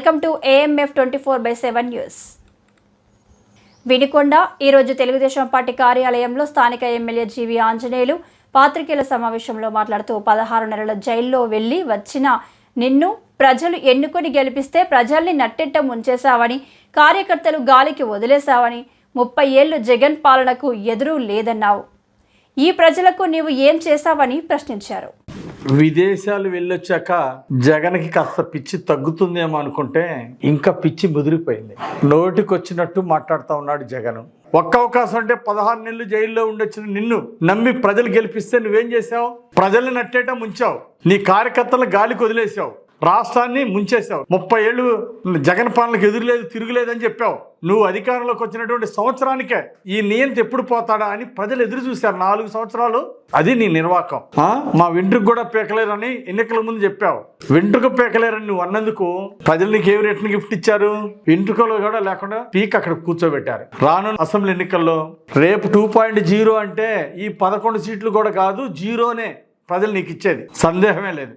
Welcome to AMF 24/7 news. Vinukonda ఈరోజు Telugu Desam party కార్యాలయంలో స్థానిక ఎమ్మెల్యే జీవి ఆంజనేయులు పాత్రికేయుల సమావేశంలో మాట్లాడుతూ 16 నెలల జైల్లో వెళ్లి వచ్చిన నిన్ను ప్రజలు ఎన్నుకొని గెలిపిస్తే ప్రజల్ని నట్టెట్ట ముంచేశావని, కార్యకర్తలు గాలికి వదిలేశావని, 30 ఏళ్లు జగన్ పాలనకు ఎదురు లేదన్నావు. ఈ ప్రజలకు నీవు ఏం చేశావని ప్రశ్నించారు. విదేశాలు వెళ్ళొచ్చాక జగన్కి కాస్త పిచ్చి తగ్గుతుందేమో అనుకుంటే ఇంకా పిచ్చి ముదిరిపోయింది. నోటికొచ్చినట్టు మాట్లాడుతూ ఉన్నాడు జగన్. ఒక్క అవకాశం అంటే 16 నెలలు జైల్లో ఉండొచ్చిన నిన్ను నమ్మి ప్రజలు గెలిపిస్తే నువ్వేం చేసావు? ప్రజల్ని నట్టేట ముంచావు. నీ కార్యకర్తలను గాలికి వదిలేసావు. రాష్ట్రాన్ని ముంచేశావు. 30 ఏళ్ళు జగన్ పాలనకు ఎదురులేదు తిరుగులేదని చెప్పావు. నువ్వు అధికారంలోకి వచ్చినటువంటి సంవత్సరానికే ఈ నియంత ఎప్పుడు పోతాడా అని ప్రజలు ఎదురు చూశారు. 4 సంవత్సరాలు అది నీ నిర్వాకం. మా వెంట్రుకు కూడా పీకలేరని ఎన్నికల ముందు చెప్పావు. వెంట్రుక పీకలేరని నువ్వు అన్నందుకు ప్రజలు నీకు ఏ రిటర్న్ గిఫ్ట్ ఇచ్చారు? వెంట్రుకలో కూడా లేకుండా పీక్ అక్కడ కూర్చోబెట్టారు. రానున్న అసెంబ్లీ ఎన్నికల్లో రేపు 2.0 అంటే ఈ 11 సీట్లు కూడా కాదు, జీరోనే ప్రజలు నీకు ఇచ్చేది, సందేహమే లేదు.